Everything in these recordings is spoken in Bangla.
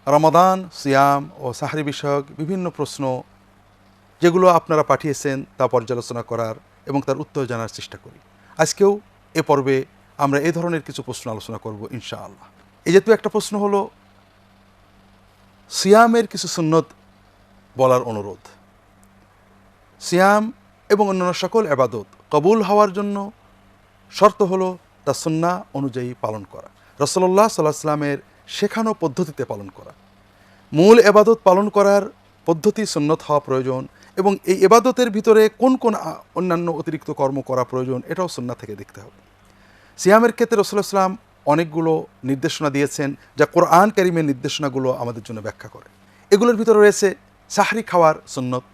রমাদান, সিয়াম ও সাহরি বিষয়ক বিভিন্ন প্রশ্ন যেগুলো আপনারা পাঠিয়েছেন তা পর্যালোচনা করার এবং তার উত্তর জানার চেষ্টা করি। আজকেও এ পর্বে আমরা এ ধরনের কিছু প্রশ্ন আলোচনা করব ইনশাআল্লাহ। এই যেহেতু একটা প্রশ্ন হলো সিয়ামের কিছু সুন্নত বলার অনুরোধ। সিয়াম এবং অন্যান্য সকল ইবাদত কবুল হওয়ার জন্য শর্ত হলো তা সুন্নাহ অনুযায়ী পালন করা, রাসূলুল্লাহ সাল্লাল্লাহু আলাইহি ওয়াসাল্লামের শেখানো পদ্ধতিতে পালন করা। মূল ইবাদত পালন করার পদ্ধতি সুন্নত হওয়া প্রয়োজন এবং এই ইবাদতের ভিতরে কোন কোন অন্যান্য অতিরিক্ত কর্ম করা প্রয়োজন এটাও সুন্নাহ থেকে দেখতে হবে। সিয়ামের ক্ষেত্রে রাসূলুল্লাহ সাল্লাল্লাহু আলাইহি ওয়াসাল্লাম অনেকগুলো নির্দেশনা দিয়েছেন যা কোরআন কারীমের নির্দেশনাগুলো আমাদের জন্য ব্যাখ্যা করে। এগুলোর ভিতরে রয়েছে সাহরি খাওয়ার সুন্নত,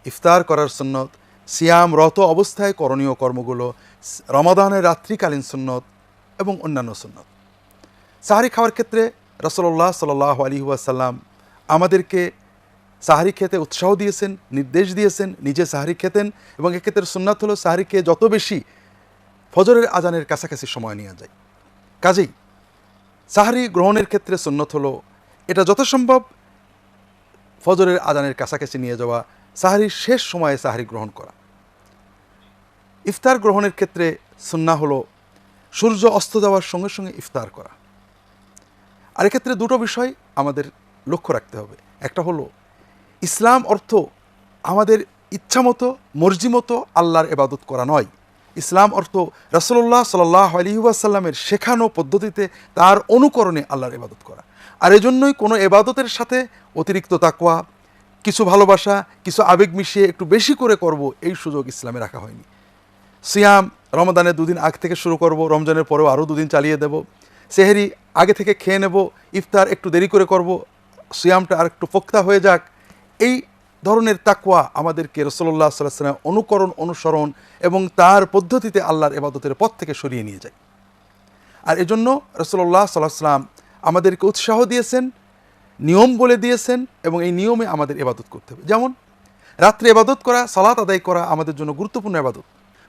ইফতার করার সুন্নত, সিয়ামরত অবস্থায় করণীয় কর্মগুলো, রমাদানের রাত্রিকালীন সুন্নত এবং অন্যান্য সুন্নত। সাহরি খাওয়ার ক্ষেত্রে রাসূলুল্লাহ সাল্লাল্লাহু আলাইহি ওয়াসাল্লাম আমাদেরকে সাহরি খেতে উৎসাহ দিয়েছেন, নির্দেশ দিয়েছেন, নিজে সাহরি খেতেন এবং এক্ষেত্রে সুন্নাত হলো সাহরিকে যত বেশি ফজরের আজানের কাছাকাছি সময় নেওয়া যায়। কাজেই সাহরি গ্রহণের ক্ষেত্রে সুন্নত হলো এটা যত সম্ভব ফজরের আজানের কাছাকাছি নিয়ে যাওয়া, সাহরির শেষ সময়ে সাহরি গ্রহণ করা। ইফতার গ্রহণের ক্ষেত্রে সুন্নাহ হলো সূর্য অস্ত যাওয়ার সঙ্গে সঙ্গে ইফতার করা। আর এক্ষেত্রে দুটো বিষয় আমাদের লক্ষ্য রাখতে হবে। একটা হলো ইসলাম অর্থ আমাদের ইচ্ছামতো মর্জি মতো আল্লাহর ইবাদত করা নয়। ইসলাম অর্থ রাসূলুল্লাহ সাল্লাল্লাহু আলাইহি ওয়াসাল্লামের শেখানো পদ্ধতিতে তার অনুকরণে আল্লাহর ইবাদত করা। আর এজন্যই কোনো ইবাদতের সাথে অতিরিক্ত তাকওয়া, কিছু ভালোবাসা, কিছু আবেগ মিশিয়ে একটু বেশি করে করব এই সুযোগ ইসলামে রাখা হয়নি। সিয়াম রমাদানের 2 দিন আগ থেকে শুরু করব, রমজানের পরেও আরও 2 দিন চালিয়ে দেব। সেহরি আগে থেকে খেয়ে নেব, ইফতার একটু দেরি করে করব, সিয়ামটা আর একটু পোক্তা হয়ে যাক। এই ধরনের তাকওয়া আমাদেরকে রাসূলুল্লাহ সাল্লাল্লাহু আলাইহি ওয়াসাল্লাম অনুকরণ, অনুসরণ এবং তার পদ্ধতিতে আল্লাহর ইবাদতের পথ থেকে সরিয়ে নিয়ে যায়। আর এজন্য রাসূলুল্লাহ সাল্লাল্লাহু আলাইহি ওয়াসাল্লাম আমাদেরকে উৎসাহ দিয়েছেন, নিয়ম বলে দিয়েছেন এবং এই নিয়মে আমাদের ইবাদত করতে হবে। যেমন রাত্রে ইবাদত করা, সালাত আদায় করা আমাদের জন্য গুরুত্বপূর্ণ ইবাদত।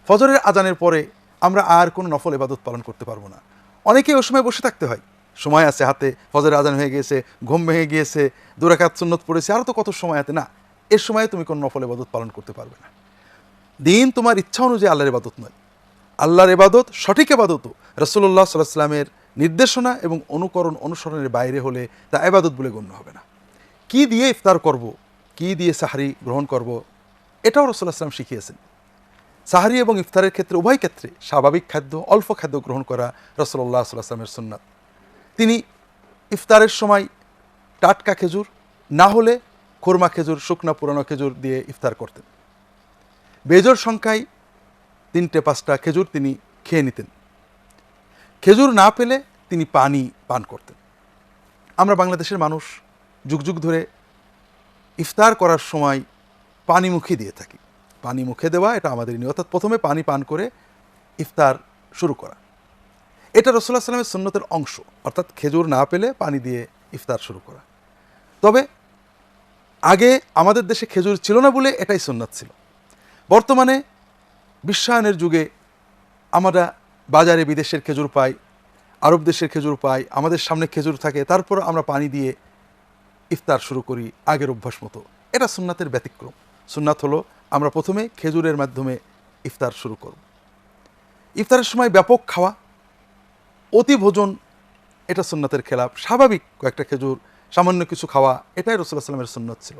ফজরের আজানের পরে আমরা আর কোনো নফল ইবাদত পালন করতে পারবো না। অনেকেই ওই সময় বসে থাকতে হয়, সময় আছে হাতে, ফজরের আজান হয়ে গিয়েছে, ঘুম ভেঙে গিয়েছে, 2 রাকাত সুন্নত পড়েছে, আরও তো কত সময় আছে। না, এর সময় তুমি কোনো নফল ইবাদত পালন করতে পারবে না। দিন তোমার ইচ্ছা অনুযায়ী আল্লাহর ইবাদত নয়। আল্লাহর ইবাদত, সঠিক ইবাদতও রাসূলুল্লাহ সাল্লাল্লাহু আলাইহি ওয়াসাল্লামের নির্দেশনা এবং অনুকরণ, অনুসরণের বাইরে হলে তা ইবাদত বলে গণ্য হবে না। কি দিয়ে ইফতার করব, কি দিয়ে সাহরি গ্রহণ করব, এটাও রাসূলুল্লাহ সাল্লাল্লাহু আলাইহি ওয়াসাল্লাম শিখিয়েছেন। সাহরি এবং ইফতারের ক্ষেত্রে উভয় ক্ষেত্রে স্বাভাবিক খাদ্য, অল্প খাদ্য গ্রহণ করা রাসূলুল্লাহ সাল্লাল্লাহু আলাইহি ওয়াসাল্লামের সুন্নাত। তিনি ইফতারের সময় টাটকা খেজুর, না হলে খুরমা খেজুর, শুকনা পুরানো খেজুর দিয়ে ইফতার করতেন। বেজোড় সংখ্যায় 3-5টা খেজুর তিনি খেয়ে নিতেন। খেজুর না পেলে তিনি পানি পান করতেন। আমরা বাংলাদেশের মানুষ যুগ যুগ ধরে ইফতার করার সময় পানি মুখে দিয়ে থাকি। পানি মুখে দেওয়া এটা আমাদের নিয়ম, অর্থাৎ প্রথমে পানি পান করে ইফতার শুরু করা। এটা রাসূলুল্লাহ সাল্লাল্লাহু আলাইহি ওয়াসাল্লামের সুন্নতের অংশ, অর্থাৎ খেজুর না পেলে পানি দিয়ে ইফতার শুরু করা। তবে আগে আমাদের দেশে খেজুর ছিল না বলে এটাই সুন্নাত ছিল। বর্তমানে বিশ্বায়নের যুগে আমরা বাজারে বিদেশের খেজুর পাই, আরব দেশের খেজুর পাই, আমাদের সামনে খেজুর থাকে, তারপর আমরা পানি দিয়ে ইফতার শুরু করি আগের অভ্যাস মতো। এটা সুন্নাতের ব্যতিক্রম। সুন্নাত হলো আমরা প্রথমে খেজুরের মাধ্যমে ইফতার শুরু করব। ইফতারের সময় ব্যাপক খাওয়া, অতি ভোজন, এটা সুন্নাতের খেলাফ। স্বাভাবিক কয়েকটা খেজুর, সামান্য কিছু খাওয়া, এটাই রাসূলুল্লাহ সাল্লাল্লাহু আলাইহি ওয়াসাল্লামের সুন্নত ছিল।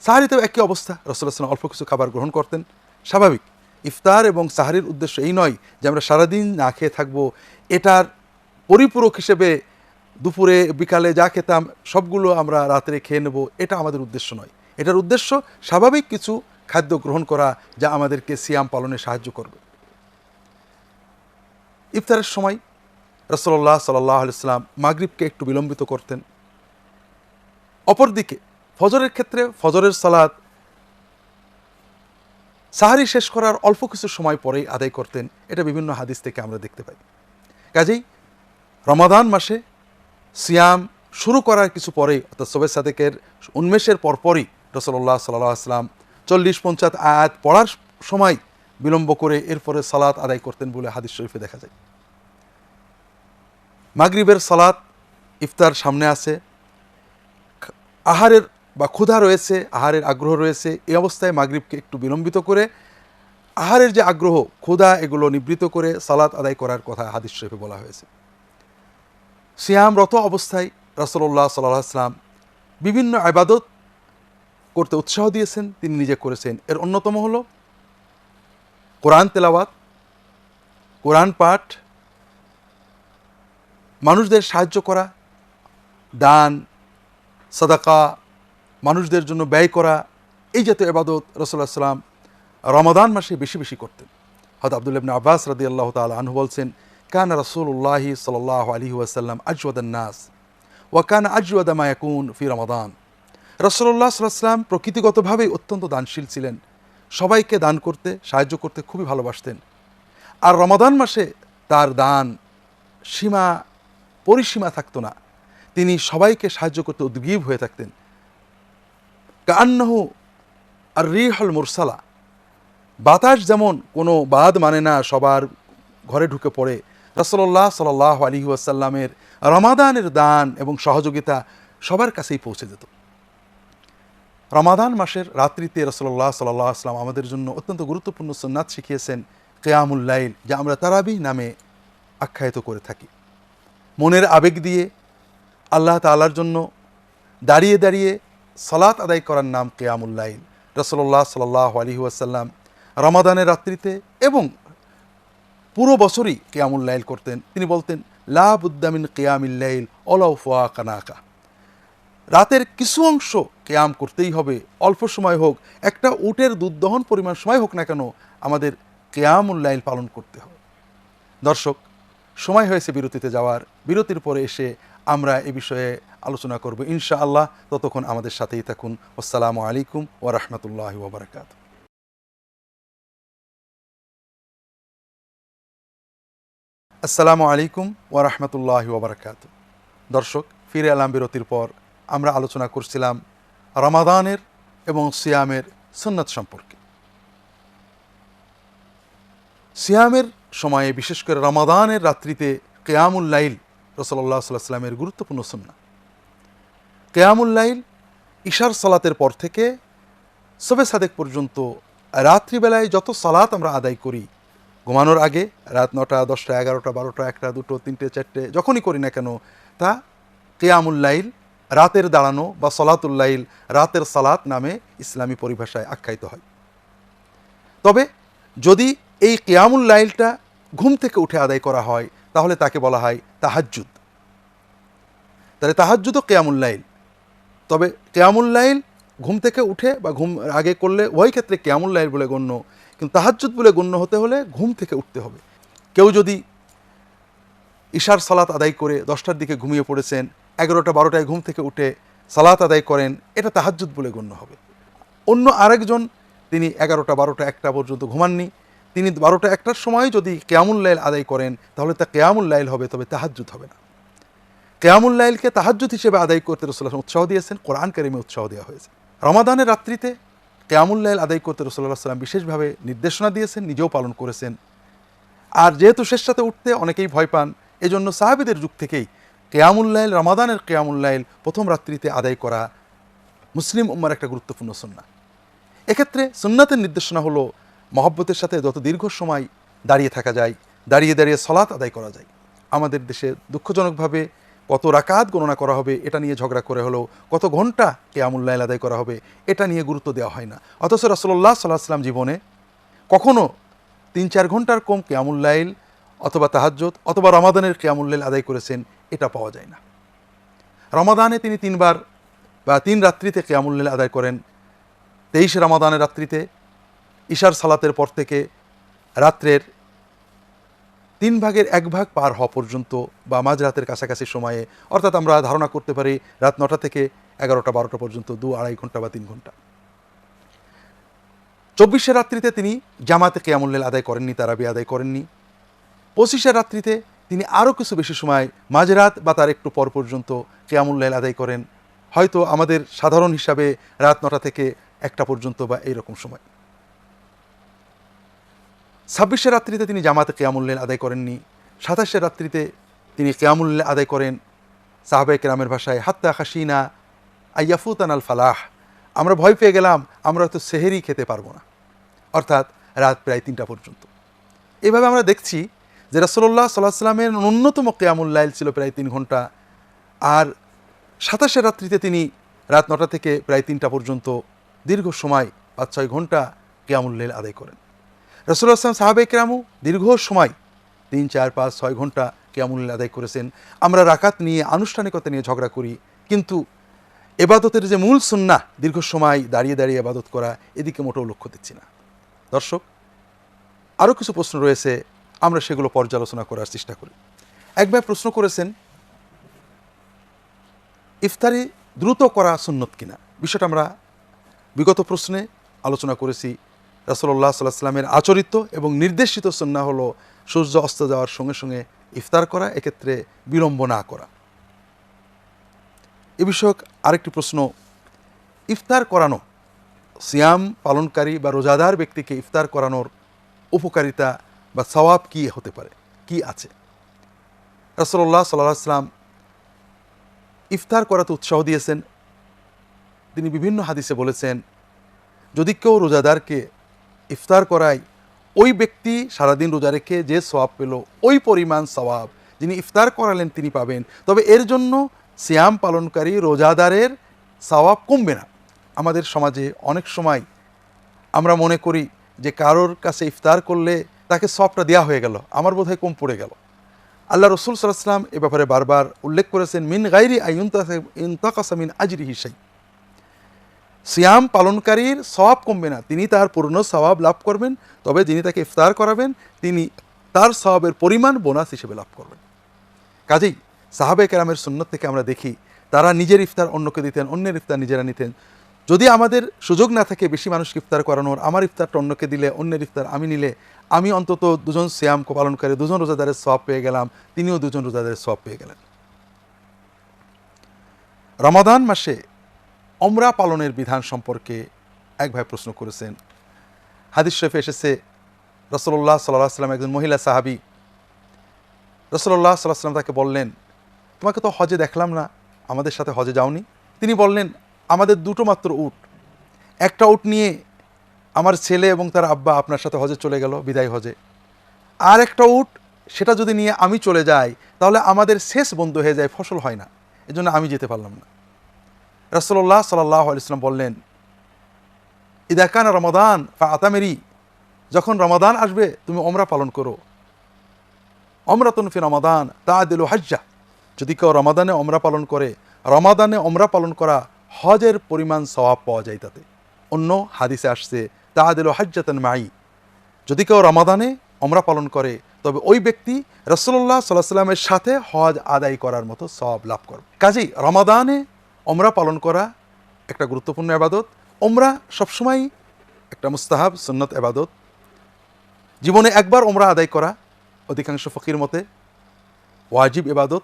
সাহরিতেও একই অবস্থা, রাসূলুল্লাহ সাল্লাল্লাহু আলাইহি ওয়াসাল্লাম অল্প কিছু খাবার গ্রহণ করতেন, স্বাভাবিক। ইফতার এবং সাহরির উদ্দেশ্য এই নয় যে আমরা সারাদিন না খেয়ে থাকবো, এটার পরিপূরক হিসেবে দুপুরে বিকালে যা খেতাম সবগুলো আমরা রাত্রে খেয়ে নেব, এটা আমাদের উদ্দেশ্য নয়। এটার উদ্দেশ্য স্বাভাবিক কিছু খাদ্য গ্রহণ করা যা আমাদেরকে সিয়াম পালনে সাহায্য করবে। ইফতারের সময় রাসূলুল্লাহ সাল্লাল্লাহু আলাইহি ওয়াসাল্লাম মাগরিবকে একটু বিলম্বিত করতেন। অপরদিকে ফজরের ক্ষেত্রে ফজরের সালাত সাহরি শেষ করার অল্প কিছু সময় পরেই আদায় করতেন, এটা বিভিন্ন হাদিস থেকে আমরা দেখতে পাই। কাজেই রমাদান মাসে সিয়াম শুরু করার কিছু পরেই, অর্থাৎ শবে সাদেকের উন্মেষের পরপরই রাসূলুল্লাহ সাল্লাল্লাহু আলাইহি ওয়াসাল্লাম 40-50 আয়াত পড়ার সময় বিলম্ব করে এরপরে সালাত আদায় করতেন বলে হাদিস শরীফে দেখা যায়। মাগরিবের সালাত, ইফতার সামনে আছে, আহারের বা ক্ষুধা রয়েছে, আহারের আগ্রহ রয়েছে, এই অবস্থায় মাগরিবকে একটু বিলম্বিত করে আহারের যে আগ্রহ, ক্ষুধা, এগুলো নিবৃত করে সালাত আদায় করার কথা হাদিস শরীফে বলা হয়েছে। সিয়ামরত অবস্থায় রাসূলুল্লাহ সাল্লাল্লাহু আলাইহি ওয়াসাল্লাম বিভিন্ন ইবাদত করতে উৎসাহ দিয়েছেন, তিনি নিজে করেছেন। এর অন্যতম হলো কোরআন তেলাওয়াত, কোরআন পাঠ, মানুষদের সাহায্য করা, দান, সাদাকা, মানুষদের জন্য ব্যয় করা, এই জাতীয় ইবাদত রাসূলুল্লাহ সাল্লাম রমাদান মাসে বেশি বেশি করতেন। হযরত আব্দুল্লাহ ইবনে আব্বাস রাদিয়াল্লাহু তাআলা আনহু বলছেন, কানা রাসূলুল্লাহ সাল্লাল্লাহু আলাইহি ওয়াসাল্লাম আজওয়াদান নাস ওয়া কানা আজওয়াদা মা ইয়াকুন ফি রমাদান। রাসূলুল্লাহ সাল্লাল্লাহু আলাইহি ওয়াসাল্লাম প্রকৃতিগতভাবেই অত্যন্ত দানশীল ছিলেন, সবাইকে দান করতে, সাহায্য করতে খুবই ভালোবাসতেন। আর রমাদান মাসে তার দান সীমা পরিসীমা থাকতো না, তিনি সবাইকে সাহায্য করতে উদ্গ্রীব হয়ে থাকতেন। কান্নাহু আর রিহুল মুরসালা, বাতাস যেমন কোনো বাদ মানে না, সবার ঘরে ঢুকে পড়ে, রাসূলুল্লাহ সাল্লাল্লাহু আলাইহি ওয়াসাল্লামের রমাদানের দান এবং সহযোগিতা সবার কাছেই পৌঁছে যেত। রমাদান মাসের রাত্রিতে রাসূলুল্লাহ সাল্লাল্লাহু আলাইহি ওয়াসাল্লাম আমাদের জন্য অত্যন্ত গুরুত্বপূর্ণ সুন্নাত শিখিয়েছেন, কিয়ামুল লাইল, যা আমরা তারাবিহ নামে আখ্যায়িত করে থাকি। মনের আবেগ দিয়ে আল্লাহ তাআলার জন্য দাঁড়িয়ে দাঁড়িয়ে সালাত আদায় করার নাম কিয়ামুল লাইল। রাসূলুল্লাহ সাল্লাল্লাহু আলাইহি ওয়াসাল্লাম রমাদানের রাত্রিতে এবং পুরো বছরই কিয়ামুল লাইল করতেন। তিনি বলতেন, লা বুদ্দা মিন কিয়ামিল লাইল ওয়ালাউ ফাওয়াকা নাকা, রাতের কিছু অংশ কিয়াম করতেই হবে, অল্প সময় হোক, একটা উটের দুধ দহন পরিমাণ সময় হোক না কেন, আমাদের কিয়ামুল লাইল পালন করতে হবে। দর্শক, সময় হয়েছে বিরতিতে যাওয়ার। বিরতির পরে এসে আমরা এ বিষয়ে আলোচনা করব ইনশাআল্লাহ। ততক্ষণ আমাদের সাথেই থাকুন। আসসালামু আলাইকুম ওয়া রাহমাতুল্লাহি ওয়া বারাকাতুহু। আসসালামু আলাইকুম ওয়া রাহমাতুল্লাহি ওয়া বারাকাতুহু। দর্শক, ফিরে এলাম বিরতির পর। আমরা আলোচনা করছিলাম রমাদানের এবং সিয়ামের সুন্নাত সম্পর্কে। সিয়ামের সময়ে, বিশেষ করে রমাদানের রাত্রিতে কিয়ামুল লাইল রাসূলুল্লাহ সাল্লাল্লাহু আলাইহি ওয়াসাল্লামের গুরুত্বপূর্ণ সুন্নাত। কিয়ামুল লাইল ইশার সালাতের পর থেকে শবে সাদেক পর্যন্ত রাত্রিবেলায় যত সালাত আমরা আদায় করি, ঘুমানোর আগে রাত 9টা, 10টা, 11টা, 12টা, 1টা, 2টো, 3টে, 4টে, যখনই করি না কেন, তা কিয়ামুল লাইল, রাতের দাঁড়ানো বা সলাতুল লাইল, রাতের সালাত নামে ইসলামী পরিভাষায় আখ্যায়িত হয়। তবে যদি এই কিয়ামুল লাইলটা ঘুম থেকে উঠে আদায় করা হয়, তাহলে তাকে বলা হয় তাহাজ্জুদ। তাহলে তাহাজ্জুদও কিয়ামুল লাইল। তবে কিয়ামুল লাইল ঘুম থেকে উঠে বা ঘুম আগে করলে ওই ক্ষেত্রে কিয়ামুল লাইল বলে গণ্য, কিন্তু তাহাজ্জুদ বলে গণ্য হতে হলে ঘুম থেকে উঠতে হবে। কেউ যদি ইশার সালাত আদায় করে 10টার দিকে ঘুমিয়ে পড়েছেন, 11টা 12টায় ঘুম থেকে উঠে সালাত আদায় করেন, এটা তাহাজ্জুদ বলে গণ্য হবে। অন্য আরেকজন, তিনি 11টা 12টা 1টা পর্যন্ত ঘুমাননি, তিনি 12টা 1টার সময় যদি কিয়ামুল লাইল আদায় করেন, তাহলে তা কিয়ামুল লাইল হবে, তবে তাহাজ্জুদ হবে না। কিয়ামুল লাইলকে তাহাজ্জুদ হিসেবে আদায় করতে রাসূলুল্লাহ উৎসাহ দিয়েছেন, কোরআন কারীমে উৎসাহ দেওয়া হয়েছে। রমাদানের রাত্রিতে কিয়ামুল লাইল আদায় করতে রাসূলুল্লাহ সাল্লাল্লাহু আলাইহি ওয়াসাল্লাম বিশেষভাবে নির্দেশনা দিয়েছেন, নিজেও পালন করেছেন। আর যেহেতু শেষ রাতে উঠতে অনেকেই ভয় পান, এজন্য সাহাবীদের যুগ থেকেই কিয়ামুল লাইল, রমাদানের কিয়ামুল লাইল প্রথম রাত্রিতে আদায় করা মুসলিম উম্মার একটা গুরুত্বপূর্ণ সুন্নাহ। এক্ষেত্রে সুন্নাতের নির্দেশনা হলো মহব্বতের সাথে যত দীর্ঘ সময় দাঁড়িয়ে থাকা যায়, দাঁড়িয়ে দাঁড়িয়ে সালাত আদায় করা যায়। আমাদের দেশে দুঃখজনকভাবে কত রাকাত গণনা করা হবে এটা নিয়ে ঝগড়া করে হলেও কত ঘন্টা কিয়ামুল লাইল আদায় করা হবে এটা নিয়ে গুরুত্ব দেওয়া হয় না। অথচ রাসূলুল্লাহ সাল্লাল্লাহু আলাইহি ওয়াসাল্লাম জীবনে কখনো 3-4 ঘন্টার কম কিয়ামুল লাইল অথবা তাহাজ্জুদ অথবা রমাদানের কিয়ামুল লাইল আদায় করেছেন, এটা পাওয়া যায় না। রমাদানে তিনি 3বার বা 3 রাত্রিতে কিয়ামুল লাইল আদায় করেন। 23 রমাদানের রাত্রিতে ইশার সালাতের পর থেকে রাত্রের 3/1 পার হওয়া পর্যন্ত বা মাঝরাতের কাছাকাছি সময়ে, অর্থাৎ আমরা ধারণা করতে পারি রাত 9টা থেকে 11টা 12টা পর্যন্ত 2-2.5 ঘন্টা বা 3 ঘন্টা। 24 রাত্রিতে তিনি জামাতে কিয়ামুল লাইল আদায় করেননি, তারাবি আদায় করেননি। 25 রাত্রিতে তিনি আরও কিছু বেশি সময় মাঝরাত বা তার একটু পর পর্যন্ত কিয়ামুল লাইল আদায় করেন, হয়তো আমাদের সাধারণ হিসাবে রাত 9টা থেকে 1টা পর্যন্ত বা এইরকম সময়। 26 রাত্রিতে তিনি জামাতে কিয়ামুল লাইল আদায় করেননি। 27 রাত্রিতে তিনি কিয়ামুল লাইল আদায় করেন সাহাবায়ে কেরামের ভাষায় হাত্তা খাশিনা আইয়াফুতান আল ফালাহ, আমরা ভয় পেয়ে গেলাম আমরা হয়তো সেহেরি খেতে পারবো না, অর্থাৎ রাত প্রায় 3টা পর্যন্ত। এভাবে আমরা দেখছি যে রাসূলুল্লাহ সাল্লাল্লাহু আলাইহি ওয়াসাল্লামের ন্যূনতম কিয়ামুল লাইল ছিল প্রায় 3 ঘন্টা, আর 27 রাত্রিতে তিনি রাত 9টা থেকে প্রায় 3টা পর্যন্ত দীর্ঘ সময় 5-6 ঘন্টা কিয়ামুল লাইল আদায় করেন। রাসূলুল্লাহ সাল্লাল্লাহু আলাইহি ওয়াসাল্লাম সাহাবায়ে কেরামও দীর্ঘ সময় 3, 4, 5, 6 ঘন্টা কিয়ামুল লাইল আদায় করেছেন। আমরা রাকাত নিয়ে, আনুষ্ঠানিকতা নিয়ে ঝগড়া করি, কিন্তু এবাদতের যে মূল সুন্নাহ, দীর্ঘ সময় দাঁড়িয়ে দাঁড়িয়ে এবাদত করা, এদিকে মোটেও লক্ষ্য দিচ্ছি না। দর্শক, আরও কিছু প্রশ্ন রয়েছে, আমরা সেগুলো পর্যালোচনা করার চেষ্টা করি। এক ভাই প্রশ্ন করেছেন, ইফতারি দ্রুত করা সুন্নত কিনা। বিষয়টা আমরা বিগত প্রশ্নে আলোচনা করেছি। রাসূলুল্লাহ সাল্লাল্লাহু আলাইহি ওয়াসাল্লামের আচরিত এবং নির্দেশিত সুন্নাহ হলো সূর্য অস্ত যাওয়ার সঙ্গে সঙ্গে ইফতার করা, এক্ষেত্রে বিলম্ব না করা। এ বিষয়ক আরেকটি প্রশ্ন, ইফতার করানো, সিয়াম পালনকারী বা রোজাদার ব্যক্তিকে ইফতার করানোর উপকারিতা বা সওয়াব কী হতে পারে, কি আছে? রাসূলুল্লাহ সাল্লাল্লাহু আলাইহি ওয়াসাল্লাম ইফতার করাতে উৎসাহ দিয়েছেন। তিনি বিভিন্ন হাদিসে বলেছেন, যদি কেউ রোজাদারকে ইফতার করায়, ওই ব্যক্তি সারাদিন রোজা রেখে যে সওয়াব পেল, ওই পরিমাণ সওয়াব যিনি ইফতার করালেন তিনি পাবেন। তবে এর জন্য সিয়াম পালনকারী রোজাদারের সওয়াব কমবে না। আমাদের সমাজে অনেক সময় আমরা মনে করি যে কারোর কাছে ইফতার করলে তাকে সওয়াবটা দেওয়া হয়ে গেল, আমার বোধহয় কম পড়ে গেল। আল্লাহ রসুল সাল্লাল্লাহু আলাইহি ওয়াসাল্লাম এ ব্যাপারে বারবার উল্লেখ করেছেন, মিন গায়রি আইয়ুনতাকাসা মিন আজরিহি শাই, সিয়াম পালনকারীর সওয়াব কমবে না, তিনি তার পূর্ণ সওয়াব লাভ করবেন। তবে যিনি তাকে ইফতার করাবেন তিনি তার সওয়াবের পরিমাণ বোনাস হিসেবে লাভ করবেন। কাজেই সাহাবায়ে কেরামের সুন্নত থেকে আমরা দেখি, তারা নিজের ইফতার অন্যকে দিতেন, অন্যের ইফতার নিজেরা নিতেন। যদি আমাদের সুযোগ না থাকে বেশি মানুষকে ইফতার করানোর, আমার ইফতারটা অন্যকে দিলে, অন্যের ইফতার আমি নিলে, আমি অন্তত 2জন সিয়াম পালনকারী, 2জন রোজাদারের সওয়াব পেয়ে গেলাম, তিনিও 2জন রোজাদারের সওয়াব পেয়ে গেলেন। রমাদান মাসে ওমরা পালনের বিধান সম্পর্কে এক ভাই প্রশ্ন করেছেন। হাদিস শরীফে এসেছে, রাসূলুল্লাহ সাল্লাল্লাহু আলাইহি ওয়াসাল্লাম একজন মহিলা সাহাবী, রাসূলুল্লাহ সাল্লাল্লাহু আলাইহি ওয়াসাল্লাম তাকে বললেন, তোমাকে তো হজে দেখলাম না, আমাদের সাথে হজে যাওনি? তিনি বললেন, আমাদের 2টো মাত্র উট, একটা উট নিয়ে আমার ছেলে এবং তার আব্বা আপনার সাথে হজে চলে গেল, বিদায় হজে। আর একটা উট, সেটা যদি নিয়ে আমি চলে যাই তাহলে আমাদের শেষ বন্ধ হয়ে যায়, ফসল হয় না, এজন্য আমি যেতে পারলাম না। রাসূলুল্লাহ সাল্লাল্লাহু আলাইহি ওয়াসাল্লাম বললেন, ইদা কানা রমাদান ফাআতামিরি, যখন রমাদান আসবে তুমি ওমরা পালন করো। ওমরাতুন ফি রমাদান তাআদিলু হাজ্জা, যদি কেউ রমাদানে ওমরা পালন করে, রমাদানে ওমরা পালন করা হজের পরিমাণ সওয়াব পাওয়া যায় তাতে। অন্য হাদিসে আসছে তাআদিলু হাজ্জাতান মাই, যদি কেউ রমাদানে ওমরা পালন করে তবে ওই ব্যক্তি রাসূলুল্লাহ সাল্লাল্লাহু আলাইহি ওয়াসাল্লামের সাথে হজ আদায় করার মতো সওয়াব লাভ করবে। কাজেই রমাদানে ওমরা পালন করা একটা গুরুত্বপূর্ণ ইবাদত। ওমরা সবসময় একটা মুস্তাহাব সুন্নত ইবাদত। জীবনে একবার ওমরা আদায় করা অধিকাংশ ফকির মতে ওয়াজিব ইবাদত,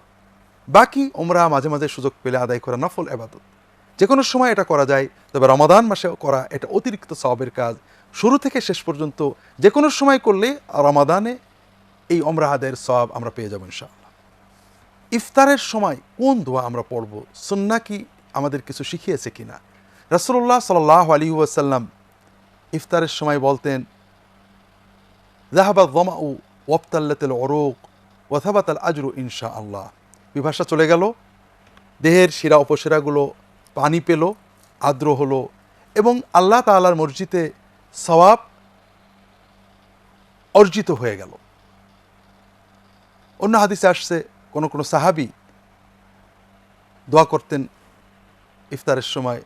বাকি ওমরা মাঝে মাঝে সুযোগ পেলে আদায় করা নফল ইবাদত। যে কোনো সময় এটা করা যায়, তবে রমাদান মাসে করা এটা অতিরিক্ত সওয়াবের কাজ। শুরু থেকে শেষ পর্যন্ত যে কোনো সময় করলে রমাদানে এই ওমরা আদায়ের সওয়াব আমরা পেয়ে যাব ইনশাআল্লাহ। ইফতারের সময় কোন দোয়া আমরা পড়ব, সুন্নাহ কি আমাদের কিছু শিখিয়েছে কিনা? রাসূলুল্লাহ সাল্লাল্লাহু আলাইহি ওয়াসাল্লাম ইফতারের সময় বলতেন, যাহাবা যামাউ ওয়াবতাল্লাতিল উরুক ওয়া থাবাতাল আজরু ইনশাআল্লাহ, পিপাসা চলে গেল, দেহের শিরা উপশিরাগুলো পানি পেল, আর্দ্র হলো, এবং আল্লাহ তাআলার মসজিদে সওয়াব অর্জিত হয়ে গেল। অন্য হাদিসে আসছে, কোন কোন সাহাবী দোয়া করতেন ইফতারের সময়,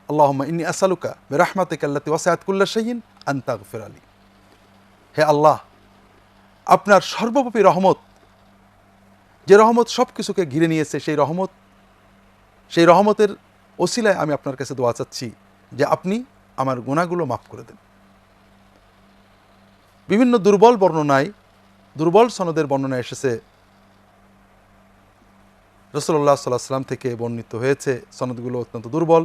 আল্লাহুম্মা ইন্নী আসআলুকা বিরাহমাতিকা আল্লাতী ওয়াসিআত কুল্লা শাইইন আন তাগফির লি, হে আল্লাহ, আপনার সর্বব্যাপী রহমত, যে রহমত সব কিছুকে ঘিরে নিয়েছে, সেই রহমতের ওসিলায় আমি আপনার কাছে দোয়া চাচ্ছি যে আপনি আমার গুনাহগুলো মাফ করে দেন। বিভিন্ন দুর্বল সনদের বর্ণনায় এসেছে, রাসূলুল্লাহ সাল্লাল্লাহু আলাইহি ওয়াসাল্লাম থেকে বর্ণিত হয়েছে, সনদগুলো অত্যন্ত দুর্বল।